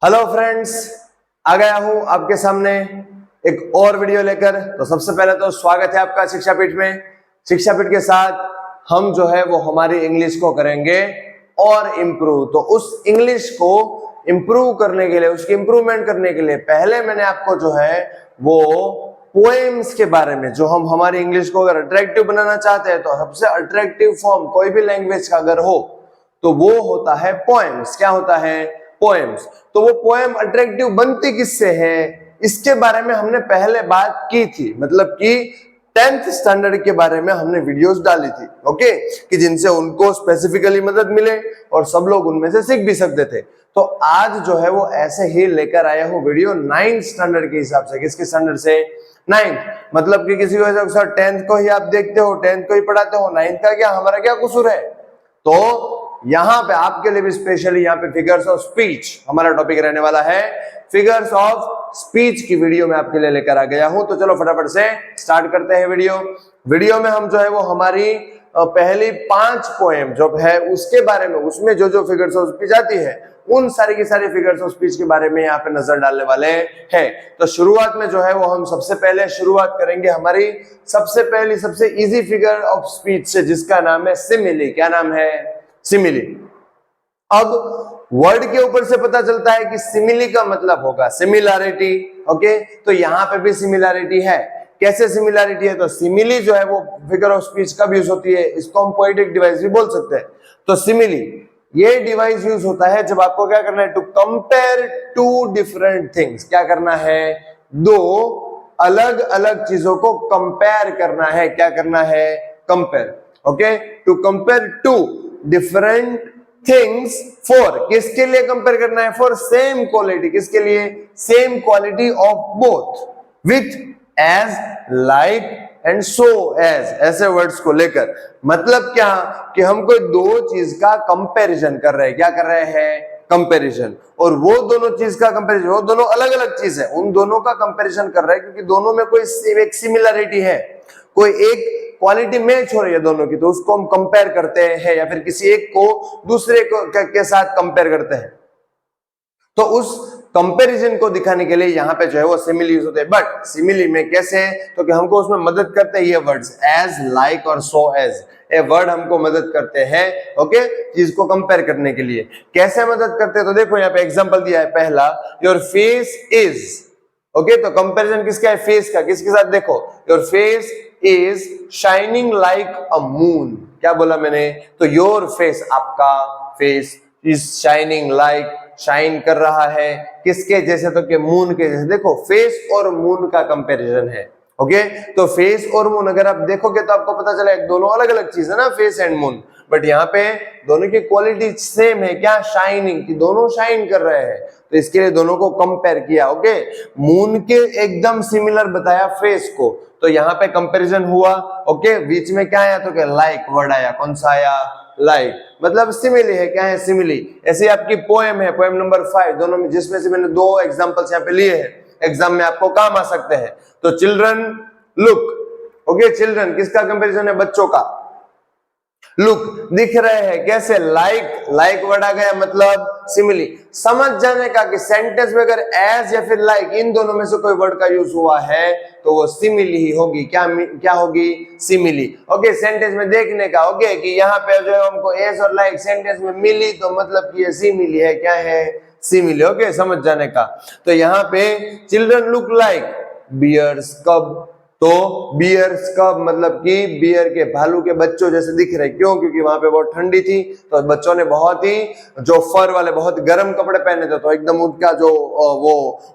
Hello friends, आ गया हूं आपके सामने एक और वीडियो लेकर। तो सबसे पहले तो स्वागत है आपका शिक्षा पीठ में। शिक्षा पीठ के साथ हम जो है वो हमारी इंग्लिश को करेंगे और इम्प्रूव। तो उस इंग्लिश को इम्प्रूव करने के लिए, उसकी इम्प्रूवमेंट करने के लिए पहले मैंने आपको जो है वो पोएम्स के बारे में, जो हम हमारी इंग्लिश को अगर अट्रैक्टिव बनाना चाहते हैं तो सबसे अट्रैक्टिव फॉर्म कोई भी लैंग्वेज का अगर हो तो वो होता है पोएम्स। क्या होता है? पोएम्स। तो वो पोएम अट्रैक्टिव बनती किससे है, इसके बारे में हमने पहले बात की थी। मतलब कि 10th स्टैंडर्ड के बारे में हमने वीडियोस डाली थी, ओके, कि जिनसे उनको स्पेसिफिकली मदद मिले और सब लोग उनमें से सीख भी सकते थे। तो आज जो है वो ऐसे ही लेकर आया हूं वीडियो 9th स्टैंडर्ड के हिसाब से। किसके स्टैंडर्ड से? 9th। मतलब कि किसी को सर 10th को ही आप देखते हो, 10th को ही पढ़ाते हो, 9th का क्या, हमारा क्या कसूर है? तो यहां पे आपके लिए भी स्पेशली यहाँ पे फिगर्स ऑफ स्पीच हमारा टॉपिक रहने वाला है। फिगर्स ऑफ स्पीच की वीडियो में आपके लिए लेकर आ गया हूं। तो चलो फटाफट से स्टार्ट करते हैं वीडियो में हम जो है वो हमारी पहली 5 पोएम जो है उसके बारे में, उसमें जो जो फिगर्स ऑफ स्पीच आती है उन सारी की सारी फिगर्स ऑफ स्पीच के बारे में यहाँ पे नजर डालने वाले हैं। तो शुरुआत में जो है वो हम सबसे पहले शुरुआत करेंगे हमारी सबसे पहली सबसे इजी फिगर ऑफ स्पीच से, जिसका नाम है सिमिली। क्या नाम है? सिमिली। अब वर्ड के ऊपर से पता चलता है कि सिमिली का मतलब होगा सिमिलैरिटी, ओके। तो यहां पे भी सिमिलैरिटी है। कैसे सिमिलैरिटी है? तो सिमिली जो है वो फिगर ऑफ स्पीच कब यूज होती है, इसको हम पोएटिक डिवाइस भी बोल सकते हैं। तो सिमिली ये डिवाइस यूज होता है जब आपको क्या करना है, to compare two different things. क्या करना है? दो अलग अलग चीजों को कंपेयर करना है। क्या करना है? Compare, okay. To compare two different things for, किसके लिए कंपेयर करना है? For same quality. किसके लिए? Same quality of both, with, as, like and so as, ऐसे वर्ड्स को लेकर। मतलब क्या कि हम कोई दो चीज का कंपैरिजन कर रहे हैं। क्या कर रहे हैं? कंपैरिजन। और वो दोनों चीज का कंपैरिजन, वो दोनों अलग अलग चीज है, उन दोनों का कंपैरिजन कर रहे हैं क्योंकि दोनों में कोई एक सिमिलरिटी है, कोई एक क्वालिटी मैच हो रही है दोनों की, तो उसको हम कंपेयर करते हैं या फिर किसी एक को दूसरे को के साथ कंपेयर करते हैं। तो उस कंपैरिजन को दिखाने के लिए यहाँ पे जो है वो सिमिली यूज होते हैं। बट सिमिली में कैसे? तो कि हमको उसमें मदद करते हैं ये वर्ड्स एज, लाइक और सो एज। ये वर्ड हमको मदद करते हैं, ओके, चीज को कंपेयर करने के लिए। कैसे मदद करते हैं? तो देखो यहाँ पे एग्जांपल दिया है पहला, योर फेस इज, ओके। तो कंपैरिजन किसका है? फेस का। किसके साथ? देखो, your face is shining like a moon. क्या बोला मैंने? तो योर फेस, आपका face, is shining like, shine कर रहा है किसके जैसे? तो कि मून के जैसे। देखो, फेस और मून का कंपैरिजन है, ओके। तो फेस और मून अगर आप देखोगे तो आपको पता चला दोनों अलग अलग चीज है ना, फेस एंड मून। बट यहाँ पे दोनों की क्वालिटी सेम है। क्या? शाइनिंग, कि दोनों शाइन कर रहे हैं, तो इसके लिए दोनों को कंपेयर किया, ओके। मून के एकदम सिमिलर बताया फेस को, तो यहाँ पे कंपैरिजन हुआ, ओके। बीच में क्या आया? तो क्या लाइक वर्ड आया। कौन सा आया? लाइक, मतलब सिमिली है। क्या है? सिमिली। ऐसे आपकी पोएम है, पोएम नंबर 5, दोनों में, जिसमें से मैंने 2 एग्जांपल्स यहाँ पे लिए हैं, एग्जाम में आपको काम आ सकते हैं। तो चिल्ड्रन लुक, ओके। चिल्ड्रन किसका कंपैरिजन है? बच्चों का। लुक दिख रहे हैं कैसे? लाइक, लाइक वर्ड आ गया, मतलब सिमिली। समझ जाने का कि सेंटेंस में अगर एज या फिर लाइक इन दोनों में से कोई वर्ड का यूज हुआ है तो वो सिमिली ही होगी। क्या होगी? Simile, okay. सेंटेंस में देखने का, ओके, कि यहाँ पे जो हमको एज और लाइक सेंटेंस में मिली तो मतलब कि ये सिमिली है। क्या है? सिमिली, ओके, समझ जाने का। तो यहाँ पे चिल्ड्रन लुक लाइक बियर्स कब, तो बियर्स कब मतलब कि बियर के, भालू के बच्चों जैसे दिख रहे। क्यों? क्योंकि वहां पे बहुत ठंडी थी तो बच्चों ने बहुत ही जो फर वाले बहुत गर्म कपड़े पहने थे, तो एकदम उनका जो वो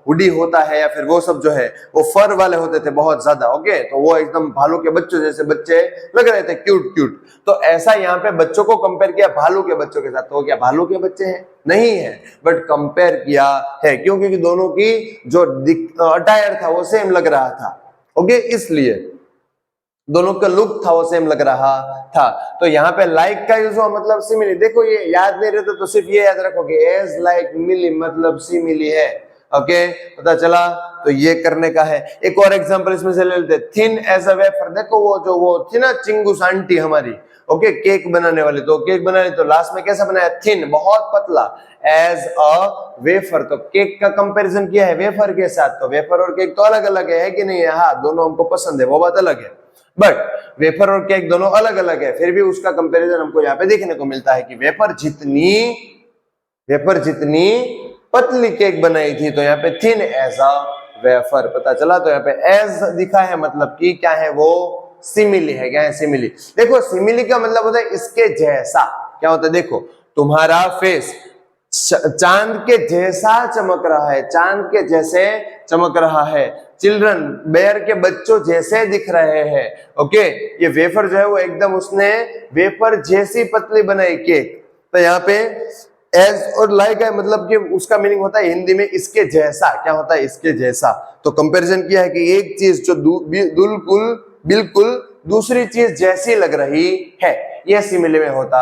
हुडी होता है या फिर वो सब जो है वो फर वाले होते थे बहुत ज्यादा, ओके। तो वो एकदम भालू के बच्चों जैसे बच्चे लग रहे थे, क्यूट क्यूट। तो ऐसा यहाँ पे बच्चों को कंपेयर किया भालू के बच्चों के साथ। तो क्या भालू के बच्चे हैं? नहीं है, बट कंपेयर किया है। क्यों? क्योंकि दोनों की जो अटायर था वो सेम लग रहा था, ओके, इसलिए दोनों का लुक था वो सेम लग रहा था। तो यहाँ पे लाइक का यूज हुआ, मतलब सिमिली। देखो ये याद नहीं रहता तो सिर्फ ये याद रखो कि एज लाइक मिली मतलब सिमिली है, ओके, पता चला। तो ये करने का है। एक और एग्जांपल इसमें से ले लेते हैं, थिन एज अ वेफर। देखो वो थी ना चिंगूस आंटी हमारी, ओके, केक बनाने वाली, तो केक बनाने तो लास्ट में कैसा बनाया, थिन, बहुत पतला, एज अ वेफर। तो केक का कंपैरिजन किया है वेफर के साथ, तो वेफर और केक तो अलग अलग है कि नहीं है? हाँ, दोनों हमको पसंद है, वो बात अलग है, बट वेफर और केक दोनों अलग अलग है, फिर भी उसका कंपैरिजन हमको यहाँ पे देखने को मिलता है कि वेफर जितनी पतली केक बनाई थी, तो यहाँ पे थिन एज अ वेफर, पता चला। तो यहाँ पे एज दिखा है, मतलब कि क्या है वो, सिमिली है। क्या है? सिमिली। देखो सिमिली का मतलब होता है इसके जैसा। क्या होता है? देखो तुम्हारा फेस चांद के जैसा चमक रहा है, चांद के जैसे चमक रहा है, चिल्ड्रन बेर के बच्चों जैसे दिख रहे हैं, ओके। ये वेफर जो है वो एकदम उसने वेफर जैसी पतली बनाई केक। तो यहाँ पे एज और लाइक है, मतलब कि उसका मीनिंग होता है हिंदी में इसके जैसा। क्या होता है? इसके जैसा। तो कंपैरिजन किया है कि एक चीज जो बिल्कुल दूसरी चीज जैसी लग रही है, यह सिमिली में होता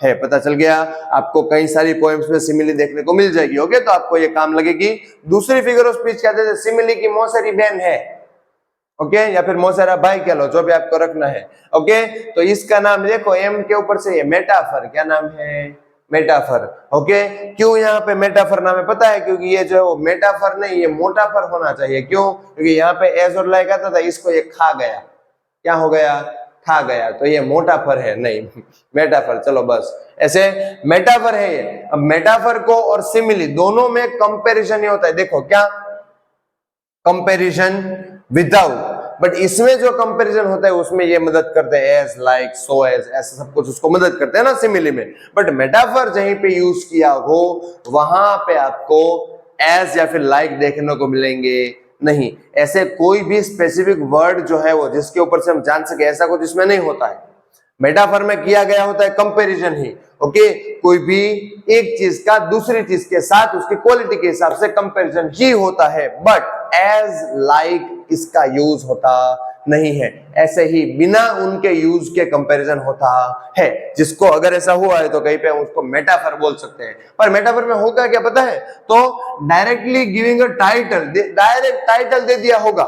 है। पता चल गया? आपको कई सारी पोएम्स में सिमिली देखने को मिल जाएगी, ओके। तो आपको ये काम लगेगी। दूसरी फिगर ऑफ स्पीच कहते थे सिमिली की मौसेरी बहन है, ओके, या फिर मौसेरा भाई कह लो, जो भी आपको रखना है, ओके। तो इसका नाम देखो, एम के ऊपर से ये मेटाफर। क्या नाम है? Metaphor, okay. क्यों यहाँ पे मेटाफर नाम है पता है? क्योंकि ये जो मेटाफर नहीं, ये मोटाफर होना चाहिए। क्यों? क्योंकि यहाँ पे एज और लाइक आता था, इसको ये खा गया। क्या हो गया? खा गया, तो ये मोटाफर है, नहीं मेटाफर। चलो बस ऐसे मेटाफर है ये। अब मेटाफर को और सिमिली दोनों में कंपैरिजन ही होता है। देखो क्या कंपैरिजन विदाउट, बट इसमें जो कंपैरिजन होता है उसमें ये मदद करते हैं, एज, लाइक, सो एज, ऐसा सब कुछ उसको मदद करते हैं ना सिमिली में। बट मेटाफर जहीं पे यूज किया हो वहां पे आपको एज या फिर लाइक देखने को मिलेंगे नहीं। ऐसे कोई भी स्पेसिफिक वर्ड जो है वो जिसके ऊपर से हम जान सके, ऐसा कुछ इसमें नहीं होता है। मेटाफर में किया गया होता है कंपैरिजन ही, ओके। कोई भी एक चीज का दूसरी चीज के साथ उसकी क्वालिटी के हिसाब से कंपैरिजन ही होता है, बट एज, लाइक इसका यूज होता नहीं है। ऐसे ही बिना उनके यूज के कंपैरिजन होता है, जिसको अगर ऐसा हुआ है तो कहीं पे हम उसको मेटाफर बोल सकते हैं। पर मेटाफर में होगा क्या पता है? तो directly giving a title, direct title दे दिया होगा।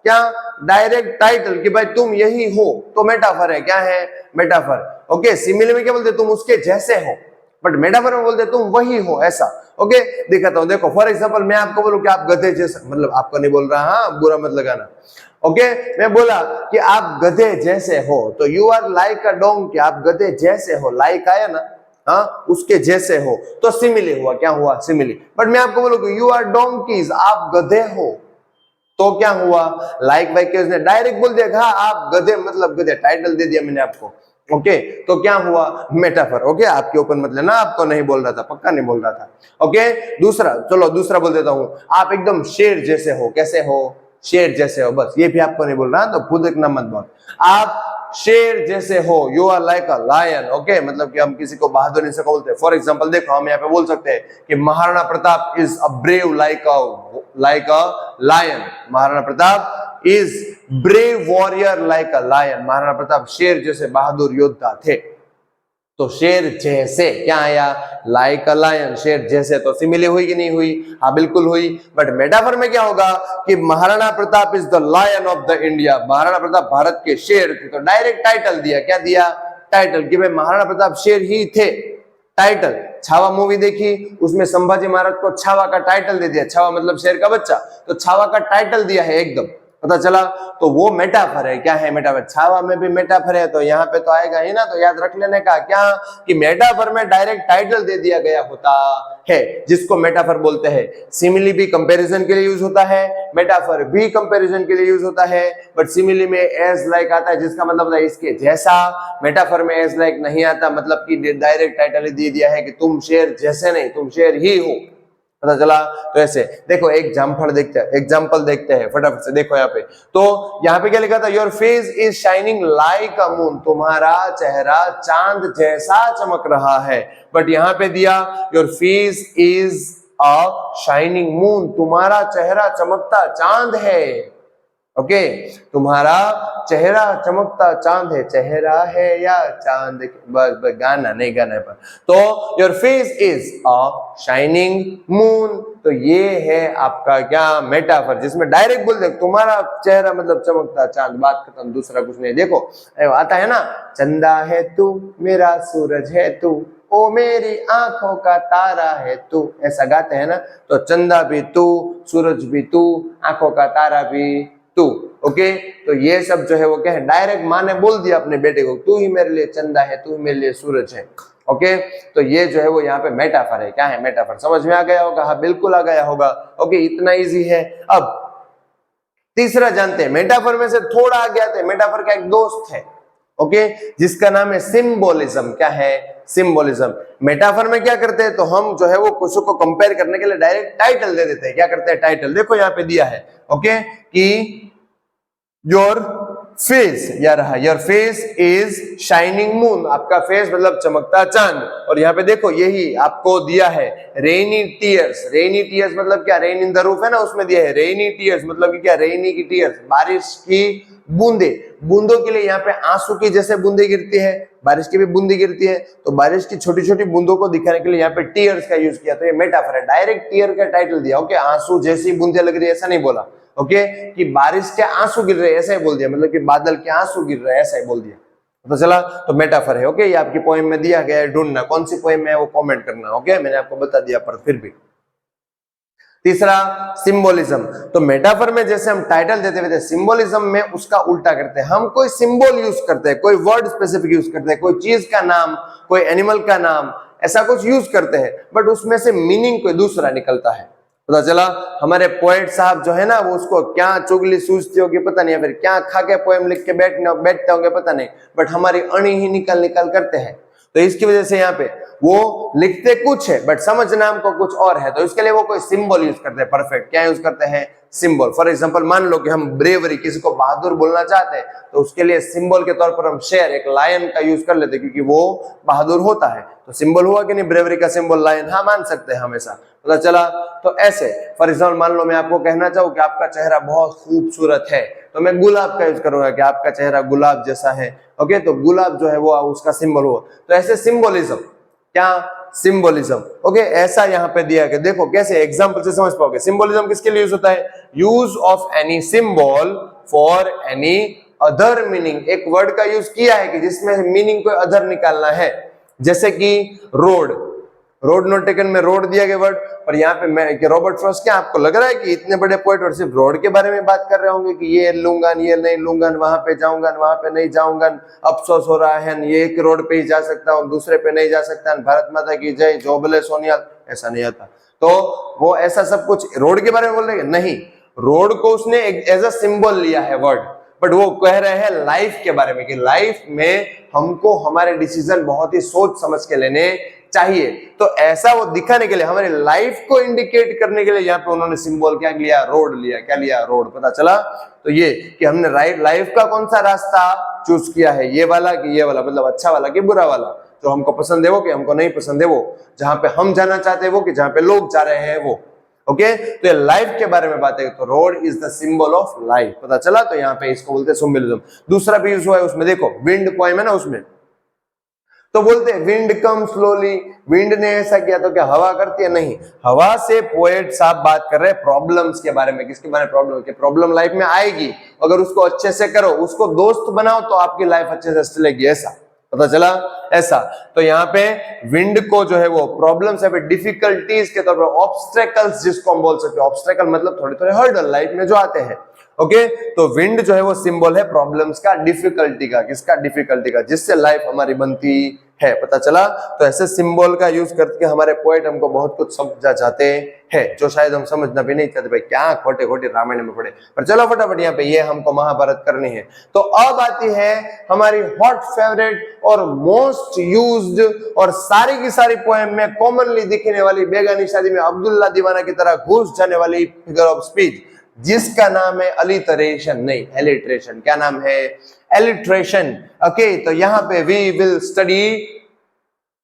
क्या? डायरेक्ट टाइटल कि भाई तुम यही हो, तो मेटाफर है। क्या है? Metaphor, okay. सिमिली में क्या बोलते? तुम उसके जैसे हो, बट मेटाफर में बोलते तुम वही हो, ऐसा, ओके। दिखाता हूं, देखो फॉर एग्जांपल मैं आपको बोलूं कि आप गधे जैसे, मतलब आपको नहीं बोल रहा, हाँ बुरा मत लगाना, ओके। मैं बोला कि आप गधे जैसे हो, तो you are like a donkey, आप गधे जैसे हो, लाइक आया ना, हाँ, उसके जैसे हो, तो सिमिली हुआ। क्या हुआ? सिमिली। बट मैं आपको बोलूं कि यू आर डोंकीज, आप गधे हो, तो क्या हुआ? लाइक बाइक के उसने डायरेक्ट बोल दिया, हाँ आप गधे, मतलब गधे, टाइटल दे दिया मैंने आपको, ओके। तो क्या हुआ? Metaphor, okay. आपके ऊपर मत लेना, आपको नहीं बोल रहा था, पक्का नहीं बोल रहा था, ओके। दूसरा, चलो दूसरा बोल देता हूं, आप एकदम शेर जैसे हो। कैसे हो? शेर जैसे हो, बस ये भी आपको नहीं बोल रहा, तो खुद एक नंबर बोल, आप शेर जैसे हो, you are like a lion, okay. मतलब कि हम किसी को बहादुर से बोलते हैं। फॉर एग्जांपल देखो, हम यहाँ पे बोल सकते हैं कि Maharana Pratap is a brave like a lion. Maharana Pratap is brave warrior like a lion. Maharana Pratap शेर जैसे बहादुर योद्धा थे। तो शेर जैसे क्या आया? लाइक अ लायन, शेर जैसे। तो सिमिली हुई कि नहीं हुई? हाँ बिल्कुल हुई। बट मेटाफर में क्या होगा कि Maharana Pratap is the lion of the India, Maharana Pratap Bharat के शेर थे, तो डायरेक्ट टाइटल दिया। क्या दिया? टाइटल, कि भाई महाराणा प्रताप शेर ही थे, टाइटल। छावा मूवी देखी, उसमें संभाजी महाराज को छावा का टाइटल दे दिया, छावा मतलब शेर का बच्चा, तो छावा का टाइटल दिया है एकदम, पता चला। तो वो मेटाफर है। क्या है? मेटाफर। छावा में भी मेटाफर है, तो यहाँ पे तो आएगा ही ना, तो याद रख लेने का क्या कि मेटाफर में डायरेक्ट टाइटल दे दिया गया होता है, जिसको मेटाफर बोलते हैं। सिमिली भी कंपैरिजन के लिए यूज होता है, मेटाफर भी कंपैरिजन के लिए यूज होता है, बट सिमिली में एज लाइक आता है, जिसका मतलब है इसके जैसा। मेटाफर में एज लाइक नहीं आता, मतलब कि डायरेक्ट टाइटल दे दिया है कि तुम शेर जैसे नहीं, तुम शेर ही हो, पता चला। तो ऐसे देखो, एग्जांपल देखते हैं फटाफट से। देखो यहाँ पे, तो यहाँ पे क्या लिखा था? Your face is shining like a moon, तुम्हारा चेहरा चांद जैसा चमक रहा है। बट यहाँ पे दिया your face is a shining moon, तुम्हारा चेहरा चमकता चांद है। ओके, तुम्हारा चेहरा चमकता चांद है, चेहरा है या चांद, बस गाना नहीं गाना है पर। तो your face is a shining moon, तो ये है आपका क्या मेटाफर, जिसमें डायरेक्ट बोल दे तुम्हारा चेहरा मतलब चमकता चांद, बात खत्म, दूसरा कुछ नहीं। देखो आता है ना, चंदा है तू, मेरा सूरज है तू, ओ मेरी आंखों का तारा है तू, ऐसा गाते हैं ना। तो चंदा भी तू, सूरज भी तू, आंखों का तारा भी तू। ओके, तो ये सब जो है वो क्या है, डायरेक्ट माँ ने बोल दिया अपने बेटे को, तू ही मेरे लिए चंदा है, तू ही मेरे लिए सूरज है। ओके, तो ये जो है वो यहाँ पे मेटाफर है। क्या है मेटाफर, समझ में आ गया होगा? हाँ बिल्कुल आ गया होगा। ओके, इतना इजी है। अब तीसरा जानते हैं, मेटाफर में से थोड़ा आगे आते हैं। मेटाफर का एक दोस्त है, ओके, जिसका नाम है सिंबोलिज्म। क्या है? सिंबोलिज्म। मेटाफर में क्या करते हैं, तो हम जो है वो कुछ को कंपेयर करने के लिए डायरेक्ट टाइटल दे देते हैं। क्या करते हैं? टाइटल। देखो यहाँ पे दिया है, ओके, कि योर फेस, या रहा your face is shining moon, आपका फेस मतलब चमकता चांद। और यहाँ पे देखो यही आपको दिया है रेनी टीयर्स। रेनी टीयर्स मतलब क्या? रेन इन द रूफ है ना, उसमें दिया है रेनी टीयर्स, मतलब कि क्या? रेनी की टीयर्स, बारिश की बूंदे। बूंदों के लिए यहाँ पे आंसू की जैसे बूंदे गिरती है, बारिश की भी बूंदी गिरती है, तो बारिश की छोटी छोटी बूंदों को दिखाने के लिए यहाँ पे टीयर्स का यूज किया। तो ये मेटाफर है, डायरेक्ट टीयर का टाइटल दिया। ओके, आंसू जैसी बूंदे लग रही है ऐसा नहीं बोला, ओके, कि बारिश के आंसू गिर रहे ऐसा ही बोल दिया, मतलब कि बादल के आंसू गिर रहे ऐसा ही बोल दिया। तो चला, तो मेटाफर है। ओके, ये आपकी पोएम में दिया गया है, ढूंढना कौन सी पोएम है वो कमेंट करना। ओके, मैंने आपको बता दिया पर फिर भी। तीसरा सिंबोलिज्म। तो मेटाफर में जैसे हम टाइटल देते हुए थे, सिंबोलिज्म में उसका उल्टा करते हैं। हम कोई सिंबल यूज करते हैं, कोई वर्ड स्पेसिफिक यूज करते हैं, कोई चीज का नाम, कोई एनिमल का नाम, ऐसा कुछ यूज करते हैं, बट उसमें से मीनिंग कोई दूसरा निकलता है। पता चला हमारे पोएट साहब जो है ना, वो उसको क्या चुगली सूझती होगी पता नहीं, फिर क्या खा के पोएम लिख के बैठते होंगे पता नहीं, बट हमारी अणी ही निकल निकल करते हैं। तो इसकी वजह से यहाँ पे वो लिखते कुछ है बट समझना हमको कुछ और है, तो इसके लिए वो कोई सिंबल यूज करते हैं। परफेक्ट, क्या यूज करते हैं? सिंबल। फॉर एग्जांपल मान लो कि हम ब्रेवरी, किसी को बहादुर बोलना चाहते हैं, तो उसके लिए सिंबल के तौर पर हम शेर, एक लायन का यूज कर लेते हैं, क्योंकि वो बहादुर होता है। तो सिंबल हुआ कि नहीं? ब्रेवरी का सिंबल लायन, हाँ मान सकते हैं हमेशा। पता चला? तो ऐसे फॉर एग्जाम्पल मान लो मैं आपको कहना चाहूँ कि आपका चेहरा बहुत खूबसूरत है, तो मैं गुलाब का यूज करूंगा कि आपका चेहरा गुलाब जैसा है। ओके, तो गुलाब जो है वो उसका सिंबल हुआ। तो ऐसे सिंबोलिज्म, क्या? सिंबोलिज्म। ओके, ऐसा यहाँ पे दिया है। देखो कैसे एग्जांपल से समझ पाओगे। सिंबोलिज्म किसके लिए यूज होता है? Use of any symbol for any other meaning. एक वर्ड का यूज किया है कि जिसमें मीनिंग कोई अदर निकालना है, जैसे कि रोड। रोड नॉट टेकन में रोड दिया गया वर्ड, पर यहाँ पे मैं कि रॉबर्ट फ्रॉस्ट, क्या आपको लग रहा है कि इतने बड़े पोएट और सिर्फ रोड के बारे में बात कर रहे होंगे कि ये लूंगा ये नहीं लूंगा, वहां पे जाऊंगा वहां पे नहीं जाऊंगा, अफसोस हो रहा है, ये एक रोड पे ही जा सकता हूँ दूसरे पे नहीं जा सकता, भारत माता की जय, जो बोले सोनिया, ऐसा नहीं आता। तो वो ऐसा सब कुछ रोड के बारे में बोल रहे हैं? नहीं, रोड को उसने एज अ सिंबल लिया है वर्ड, बट वो कह रहे हैं लाइफ के बारे में कि लाइफ में हमको हमारे डिसीजन बहुत ही सोच समझ के लेने चाहिए। तो ऐसा वो दिखाने के लिए, हमारी लाइफ को इंडिकेट करने के लिए यहाँ पे उन्होंने सिंबल क्या लिया? रोड लिया। क्या लिया? रोड। पता चला? तो ये कि हमने लाइफ का कौन सा रास्ता चूज किया है, ये वाला कि ये वाला, मतलब अच्छा वाला कि बुरा वाला, जो हमको पसंद है वो कि हमको नहीं पसंद है वो, जहां पे हम जाना चाहते हैं वो कि जहां पे लोग जा रहे हैं वो। ओके, तो ये लाइफ के बारे में बात है, तो road is the symbol of life. पता चला? तो यहाँ पे इसको बोलते हैं सिंबलिज्म। दूसरा भी यूज हुआ है उसमें, देखो विंड पोएम है ना, उसमें तो बोलते हैं विंड कम स्लोली। विंड ने ऐसा किया तो क्या हवा करती है? नहीं, हवा से पोएट साहब बात कर रहे हैं प्रॉब्लम्स के बारे में। किसके बारे में? प्रॉब्लम के। प्रॉब्लम लाइफ में आएगी, अगर उसको अच्छे से करो, उसको दोस्त बनाओ, तो आपकी लाइफ अच्छे से चलेगी। ऐसा पता चला? ऐसा। तो यहाँ पे विंड को जो है वो प्रॉब्लम्स या फिर डिफिकल्टीज के तौर पर, ऑब्स्टेकल्स जिसको हम बोल सकते हैं, ऑब्स्टेकल मतलब थोड़े थोड़े हर्डल लाइफ में जो आते हैं। ओके, तो विंड जो है वो सिंबल है प्रॉब्लम्स का, डिफिकल्टी का। किसका? डिफिकल्टी का, जिससे लाइफ हमारी बनती है। पता चला? तो ऐसे सिंबल का यूज करके हमारे पोएट हमको बहुत कुछ समझा जाते हैं, जो शायद हम समझना भी नहीं चाहते। भाई क्या खोटे खोटे रामायण में पढ़े, पर चलो फटाफट यहाँ पे ये हमको महाभारत करनी है। तो अब आती है हमारी हॉट फेवरेट और मोस्ट यूज्ड और सारी की सारी पोएम में कॉमनली दिखने वाली, बेगानी शादी में अब्दुल्ला दीवाना की तरह घुस जाने वाली फिगर ऑफ स्पीच, जिसका नाम है अलिटरेशन, नहीं एलिट्रेशन। क्या नाम है? एलिट्रेशन। ओके, तो यहां पे वी विल स्टडी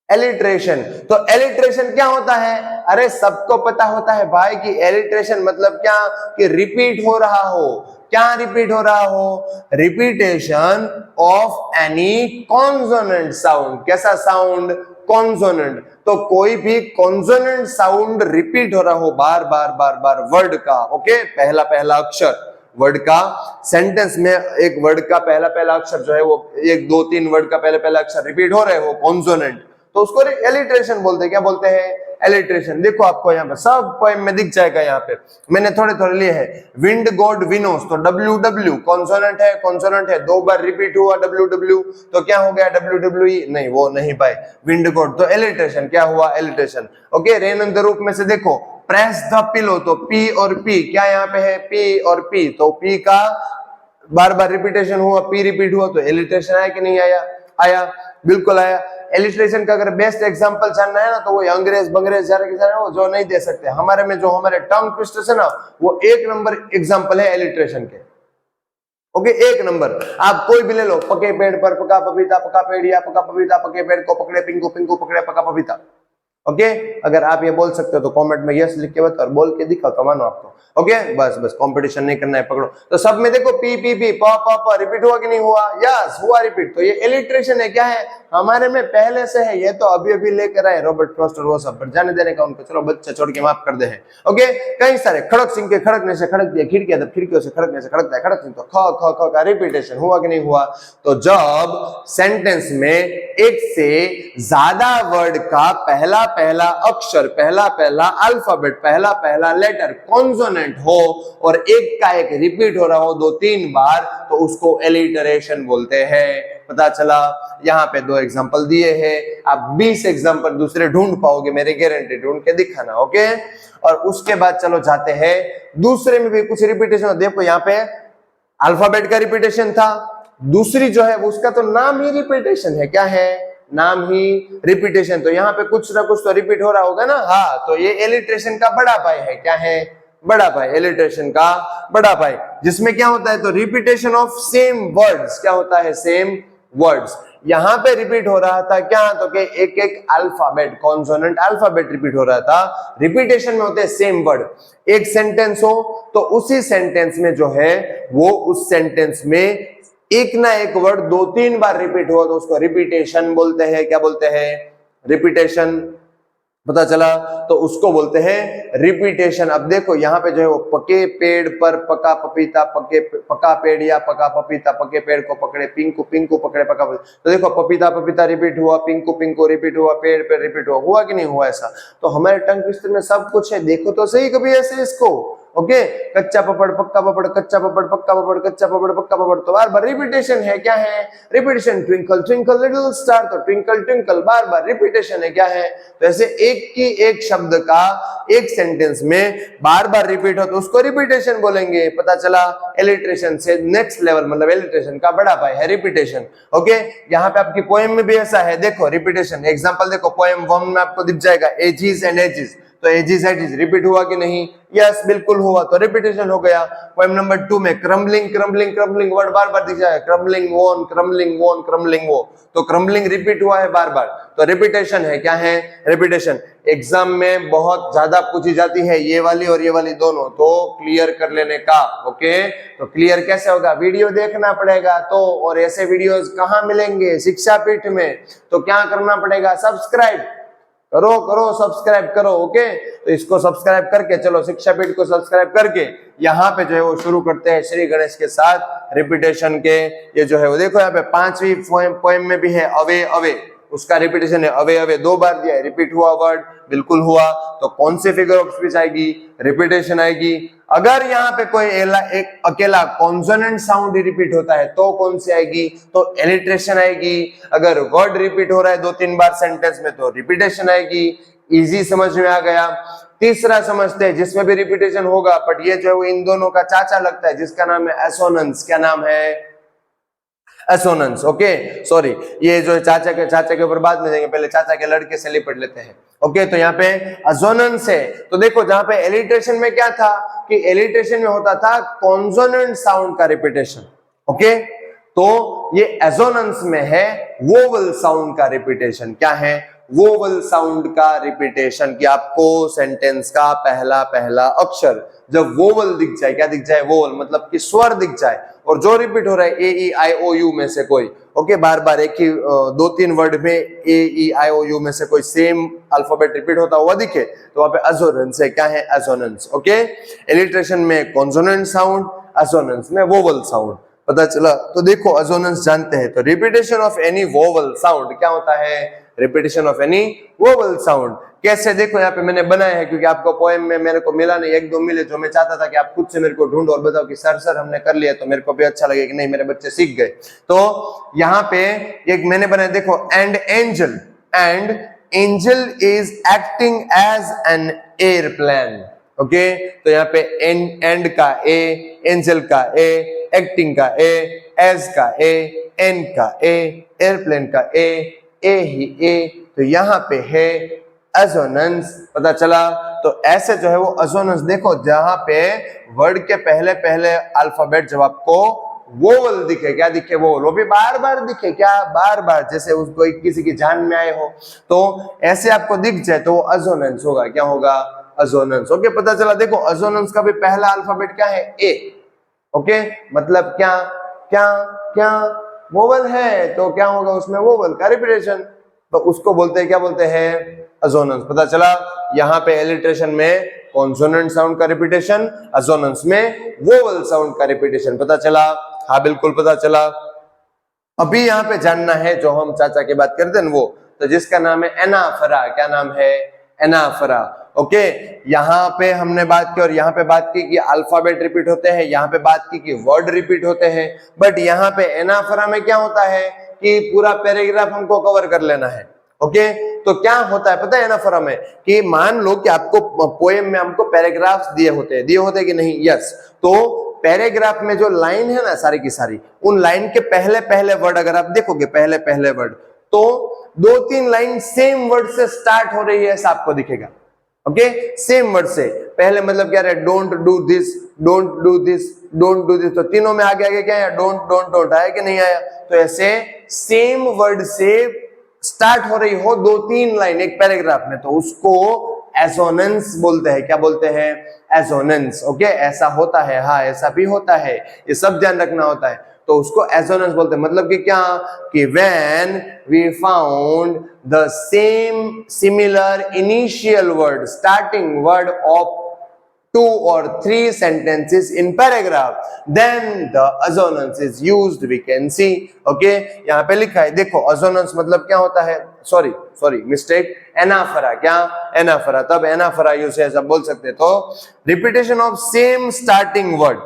एलिट्रेशन। तो एलिट्रेशन क्या होता है? अरे सबको पता होता है भाई कि एलिट्रेशन मतलब क्या? कि रिपीट हो रहा हो, क्या रिपीट हो रहा हो? Repetition of any consonant sound. कैसा साउंड? कॉन्सोनेंट। तो कोई भी कॉन्सोनेंट साउंड रिपीट हो रहा हो बार बार बार बार वर्ड का, ओके, पहला पहला अक्षर वर्ड का, सेंटेंस में एक वर्ड का पहला पहला अक्षर जो है वो एक दो तीन वर्ड का पहला पहला अक्षर रिपीट हो रहे हो कॉन्सोनेंट, तो उसको एलिट्रेशन बोलते हैं। क्या बोलते हैं? एलिट्रेशन। देखो आपको यहाँ पे सब पोएम में दिख जाएगा, यहाँ पे मैंने थोड़े थोड़े लिए हैं। विंड गॉड विनोस, तो डब्ल्यू डब्ल्यू कॉन्सोनेंट है, कॉन्सोनेंट है, दो बार रिपीट हुआ डब्ल्यू डब्ल्यू, तो क्या हो गया? W W E. नहीं, वो नहीं भाई, विंड गॉड, तो एलिट्रेशन। क्या हुआ? Alliteration. Okay, rain in the रूप में से देखो, प्रेस द पिलो, तो पी और पी, क्या यहाँ पे है? पी और पी, तो पी का बार बार रिपीटेशन हुआ, पी रिपीट हुआ, तो एलिट्रेशन आया कि नहीं आया? आया, बिल्कुल आया। एलिट्रेशन का अगर बेस्ट एग्जांपल जानना है ना, तो वो अंग्रेज बंग्रेज सारे वो जो नहीं दे सकते, हमारे में जो हमारे टंग ट्विस्टर्स है ना, वो एक नंबर एग्जांपल है एलिट्रेशन के। ओके, एक नंबर। आप कोई भी ले लो, पके पेड़ पर पका पपीता, पका पेड़ या पका पपीता, पके पेड़ को पकड़े पिंकू, पिंकू पकड़े पका पपीता। ओके, अगर आप ये बोल सकते हो तो कमेंट में यस लिख के बताओ, और बोल के दिखाओ तो मानो आपको। ओके, बस बस कंपटीशन नहीं करना है, पकड़ो। तो सब में देखो पी पी पी प प प रिपीट हुआ कि नहीं हुआ? यस, हुआ रिपीट। तो ये एलिट्रेशन है। क्या है? हमारे में पहले से है, ये तो अभी अभी लेकर आए रॉबर्ट फ्रॉस्ट और वो सब, पर जाने देने का उनको, चलो बच्चे छोड़ के माफ कर दे हैं। ओके, कई सारे खड़क सिंह के खड़कने से खड़क दिया, खिड़कियां तब खिड़कियों से खड़कने से खड़कता है, खड़क सिंह, तो ख ख ख का रिपीटेशन हुआ कि नहीं हुआ? तो जब सेंटेंस में एक से ज्यादा वर्ड का पहला पहला अक्षर, पहला पहला अल्फाबेट, पहला पहला लेटर कॉन्सोनेंट हो और एक का एक रिपीट हो रहा हो दो तीन बार, तो उसको एलिटरेशन बोलते हैं। पता चला? यहाँ पे दो एग्जांपल दिए हैं, आप 20 एग्जांपल दूसरे ढूंढ पाओगे, मेरी गारंटी, ढूंढ के दिखाना। ओके, और उसके बाद चलो जाते हैं दूसरे में भी कुछ रिपीटेशन। देखो यहाँ पे अल्फाबेट का रिपीटेशन था, दूसरी जो है उसका तो नाम ही रिपीटेशन है। क्या है? नाम ही रिपीटेशन। तो यहाँ पे कुछ ना कुछ तो रिपीट हो रहा होगा ना। हाँ, तो ये एलिट्रेशन का बड़ा भाई है। क्या है? बड़ा भाई, एलिट्रेशन का बड़ा भाई, जिसमें क्या होता है? तो रिपीटेशन ऑफ सेम वर्ड्स। क्या होता है? Same words. यहाँ पे रिपीट हो रहा था क्या? तो कि एक एक अल्फाबेट, कॉन्सोनेंट अल्फाबेट रिपीट हो रहा था। रिपीटेशन में होते हैं सेम वर्ड। एक सेंटेंस हो तो उसी सेंटेंस में जो है वो उस सेंटेंस में एक ना एक वर्ड दो तीन बार रिपीट हुआ तो उसको रिपीटेशन बोलते हैं। क्या बोलते हैं? रिपीटेशन। पता चला? तो उसको बोलते हैं रिपीटेशन। अब देखो यहाँ पे जो है वो पके पेड़ पर पका पपीता, पका पेड़ या पका पपीता, पके पेड़ को पकड़े पिंकू, पिंकू पकड़े पका पपीता। तो देखो पपीता पपीता रिपीट हुआ, पिंकू पिंकू रिपीट हुआ, पेड़ पे रिपीट हुआ। हुआ कि नहीं हुआ ऐसा? तो हमारे टंग ट्विस्टर में सब कुछ है, देखो तो सही कभी ऐसे इसको। ओके, कच्चा पपड़ पक्का पपड़, कच्चा पपड़ पक्का पपड़, कच्चा पपड़ पक्का पपड़, तो बार बार रिपीटेशन है। क्या है? Repetition. Twinkle twinkle little star, तो ट्विंकल ट्विंकल बार बार रिपीटेशन है। क्या है? तो ऐसे एक की एक शब्द का एक सेंटेंस में बार बार रिपीट हो तो उसको रिपीटेशन बोलेंगे। पता चला? एलिट्रेशन से नेक्स्ट लेवल, मतलब एलिट्रेशन का बड़ा भाई है रिपीटेशन। ओके, यहाँ पे आपकी पोएम में भी ऐसा है, देखो रिपीटेशन। एग्जांपल देखो, पोएम 1 में आपको दिख जाएगा एजिस एंड एजिस, तो एजिस एजिस रिपीट हुआ कि नहीं? यस, बिल्कुल हुआ, तो रिपीटेशन हो गया। पोएम नंबर 2 में क्रम्बलिंग क्रम्बलिंग क्रम्बलिंग वर्ड बार बार दिख जाएगा, क्रम्बलिंग वोन क्रम्बलिंग वोन क्रम्बलिंग वो, तो क्रम्बलिंग रिपीट हुआ है बार बार, तो रिपीटेशन है। क्या है? रिपीटेशन। एग्जाम में बहुत ज्यादा पूछी जाती है ये वाली और ये वाली दोनों, तो क्लियर कर लेने का। ओके, तो क्लियर कैसे होगा? वीडियो देखना पड़ेगा तो, और ऐसे वीडियोस कहाँ मिलेंगे? शिक्षा पीठ में। तो क्या करना पड़ेगा? सब्सक्राइब करो, करो सब्सक्राइब करो। ओके, तो इसको सब्सक्राइब करके चलो, शिक्षा पीठ को सब्सक्राइब करके यहाँ पे जो है वो शुरू करते हैं श्री गणेश के साथ रिपीटेशन के। ये जो है वो देखो यहाँ पे 5वीं पोएम में भी है अवे अवे, उसका रिपीटेशन है अवे अवे, 2 बार दिया है, रिपीट हुआ वर्ड, बिल्कुल हुआ। तो कौन से फिगर ऑफ स्पीच आएगी? रिपीटेशन आएगी। अगर यहाँ पे कोई एक अकेला कॉन्सोनेंट साउंड रिपीट होता है तो कौन सी आएगी? तो एलिट्रेशन आएगी। अगर वर्ड रिपीट हो रहा है 2-3 बार सेंटेंस में तो रिपीटेशन आएगी। इजी समझ में आ गया। तीसरा समझते हैं जिसमें भी रिपीटेशन होगा, बट ये जो है वो इन दोनों का चाचा लगता है, जिसका नाम है एसोनेंस। क्या नाम है? एसोनेंस। ओके, सॉरी, ये जो चाचा के ऊपर बाद में देंगे, पहले चाचा के लड़के से लिपट लेते हैं। ओके, तो यहाँ पे एसोनेंस है। तो देखो जहां पे एलिट्रेशन में क्या था कि एलिट्रेशन में होता था कॉन्सोनेंट साउंड का रिपीटेशन। ओके, तो ये एसोनेंस में है वोवल साउंड का रिपीटेशन। क्या है? वोवल साउंड का रिपीटेशन, कि आपको सेंटेंस का पहला पहला अक्षर जब वोवल दिख जाए, क्या दिख जाए, वोवल मतलब कि स्वर दिख जाए, और जो रिपीट हो रहा है ए ई आई ओ यू में से कोई, ओके, बार बार एक ही 2-3 वर्ड में ए ई आई ओ यू में से कोई सेम अल्फाबेट रिपीट होता हुआ दिखे तो वहां पे असोनेंस है, क्या है, असोनेंस, ओके। एलिट्रेशन में कॉन्सोनेंट साउंड, असोनेंस में वोवल साउंड, पता चला। तो देखो असोनेंस जानते हैं, तो repetition of any vowel sound क्या होता है, repetition of any vowel sound. कैसे, देखो यहाँ पे मैंने बनाया है, क्योंकि आपको पोएम में मेरे को मिला नहीं, 1-2 मिले, जो मैं चाहता था कि आप खुद से मेरे को ढूंढो और बताओ कि सर हमने कर लिया, तो मेरे को भी अच्छा लगे कि नहीं मेरे बच्चे सीख गए। तो यहाँ पे एक मैंने बनाया, देखो, and angel is acting as an airplane, okay. तो यहाँ पे एंड का ए, एंजल का ए, एक्टिंग का ए, एज का ए, एन का ए, एयरप्लेन का ए ही ए, तो यहाँ पे है असोनेंस, पता चला। तो ऐसे जो है वो असोनेंस, देखो जहां पे वर्ड के पहले पहले अल्फाबेट जब आपको वोवल दिखे, क्या दिखे, वोवल, वो भी बार बार दिखे, क्या, बार बार, जैसे उसको किसी की जान में आए हो, तो ऐसे आपको दिख जाए तो वो असोनेंस होगा, क्या होगा, असोनेंस, ओके। पता चला। देखो असोनेंस का भी पहला अल्फाबेट क्या है, ए, ओके, मतलब क्या क्या क्या, वोवल है, तो क्या होगा उसमें, वोवल का रिपीटेशन, तो उसको बोलते हैं, क्या बोलते हैं, असोनेंस, पता चला। यहाँ पे एलिट्रेशन में कॉन्सोनेंट साउंड का रिपीटेशन, असोनेंस में वोवल साउंड का रिपीटेशन, पता चला, हाँ बिल्कुल पता चला। अभी यहाँ पे जानना है जो हम चाचा की बात करते हैं वो, तो जिसका नाम है एनाफरा, क्या नाम है, एनाफरा, ओके। यहाँ पे हमने बात की, और यहाँ पे बात की कि अल्फाबेट रिपीट होते हैं, यहाँ पे बात की कि वर्ड रिपीट होते हैं, बट यहाँ पे एनाफरा में क्या होता है कि पूरा पैराग्राफ हमको कवर कर लेना है, ओके। तो क्या होता है पता है एनाफरा में, कि मान लो कि आपको पोएम में हमको पैराग्राफ्स दिए होते कि नहीं, यस। तो पैराग्राफ में जो लाइन है ना सारी की सारी, उन लाइन के पहले पहले वर्ड अगर आप देखोगे, पहले पहले वर्ड, तो 2-3 लाइन सेम वर्ड से स्टार्ट हो रही है, ऐसा आपको दिखेगा, ओके। सेम वर्ड से पहले, मतलब क्या है, don't do this, don't do this, don't do this, तो तीनों में आगे आगे क्या है, डोंट डोंट डोंट, आया कि नहीं आया, तो ऐसे सेम वर्ड से स्टार्ट हो रही हो 2-3 लाइन एक पैराग्राफ में, तो उसको एसोनेंस बोलते हैं, क्या बोलते हैं, एसोनेंस, ओके। ऐसा होता है, हाँ ऐसा भी होता है, ये सब ध्यान रखना होता है, तो उसको एसोनेंस बोलते हैं। मतलब कि क्या, कि when we found the same similar initial word, starting word of 2 or 3 sentences in paragraph, then the assonance is used, we can see, okay। यहाँ पे लिखा है, देखो assonance मतलब क्या होता है, सॉरी मिस्टेक, एनाफरा, क्या, एनाफरा, तब एनाफरा यूज है, सब बोल सकते। तो repetition of same starting word,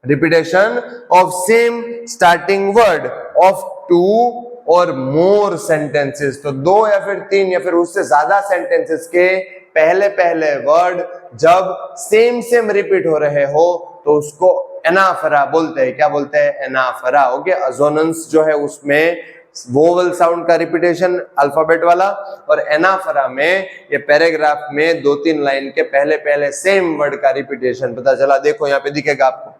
repetition of same starting word of 2 और मोर सेंटेंसेस, तो 2 या फिर 3 या फिर उससे ज्यादा सेंटेंसेस के पहले पहले वर्ड जब सेम रिपीट हो रहे हो तो उसको एनाफरा बोलते हैं, क्या बोलते हैं, एनाफरा, ओके। असोनेंस जो है उसमें वोवल साउंड का रिपीटेशन अल्फाबेट वाला, और एनाफरा में ये पैराग्राफ में 2-3 लाइन के पहले पहले सेम वर्ड का रिपीटेशन, पता चला। देखो यहाँ पे दिखेगा आपको,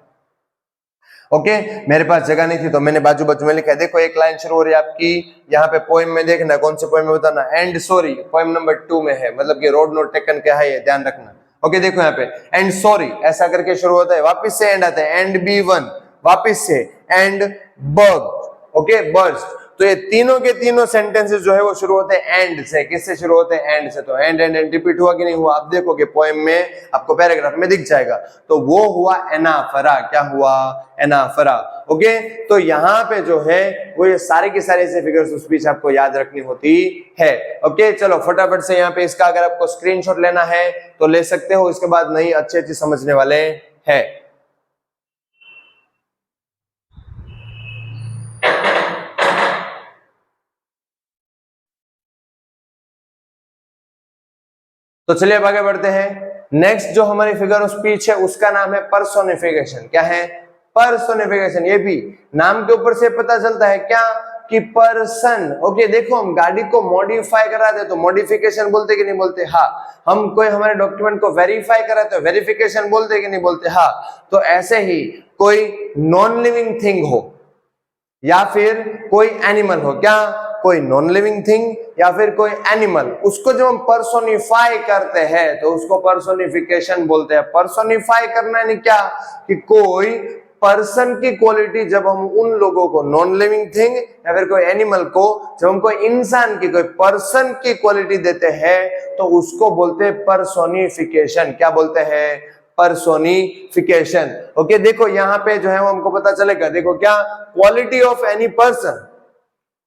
ओके। मेरे पास जगह नहीं थी तो मैंने बाजू बाजू में लिखा है, देखो एक लाइन शुरू हो रही है आपकी, यहाँ पे पोएम में देखना, कौन से पोएम में बताना, एंड सॉरी, पोएम नंबर 2 में है, मतलब कि रोड नोट टेकन क्या है ये ध्यान रखना, ओके। देखो यहाँ पे एंड सॉरी ऐसा करके शुरू होता है, वापिस से एंड आता है, एंड B1, वापिस से एंड बग, ओके, बर्स्ट। तो ये तीनों के तीनों सेंटेंसेस जो है वो शुरू होते हैं एंड से, किससे शुरू होते हैं, एंड से। तो एंड रिपीट हुआ कि नहीं हुआ, आप देखोगे पोएम में आपको पैराग्राफ में दिख जाएगा, तो वो हुआ एनाफरा, क्या हुआ, एनाफरा, ओके। तो यहाँ पे जो है वो ये सारे के सारे ऐसे फिगर्स उस बीच आपको याद रखनी होती है, ओके। चलो फटाफट से यहाँ पे इसका अगर आपको स्क्रीनशॉट लेना है तो ले सकते हो, इसके बाद नहीं अच्छे समझने वाले हैं। तो चलिए अब आगे बढ़ते हैं। नेक्स्ट जो हमारी फिगर उस स्पीच है उसका नाम है पर्सोनिफिकेशन, क्या है, पर्सोनिफिकेशन। ये भी नाम के ऊपर से पता चलता है क्या, कि पर्सन, ओके। देखो हम गाड़ी को मॉडिफाई कराते तो मॉडिफिकेशन बोलते कि नहीं बोलते, हाँ। हम कोई हमारे डॉक्यूमेंट को वेरीफाई कराते तो वेरिफिकेशन बोलते कि नहीं बोलते, हाँ। तो ऐसे ही कोई नॉन लिविंग थिंग हो या फिर कोई एनिमल हो, क्या, कोई नॉन लिविंग थिंग या फिर कोई एनिमल, उसको जब हम पर्सोनिफाई करते हैं तो उसको पर्सोनिफिकेशन बोलते हैं। पर्सोनिफाई करना यानी क्या कि कोई पर्सन की क्वालिटी जब हम उन लोगों को, नॉन लिविंग थिंग या फिर कोई एनिमल को, जब हम कोई इंसान की, कोई पर्सन की क्वालिटी देते हैं तो उसको बोलते हैं पर्सोनिफिकेशन। क्या बोलते हैं? पर्सोनिफिकेशन। ओके, देखो यहाँ पे जो है वो हमको पता चलेगा। देखो क्या, quality of any person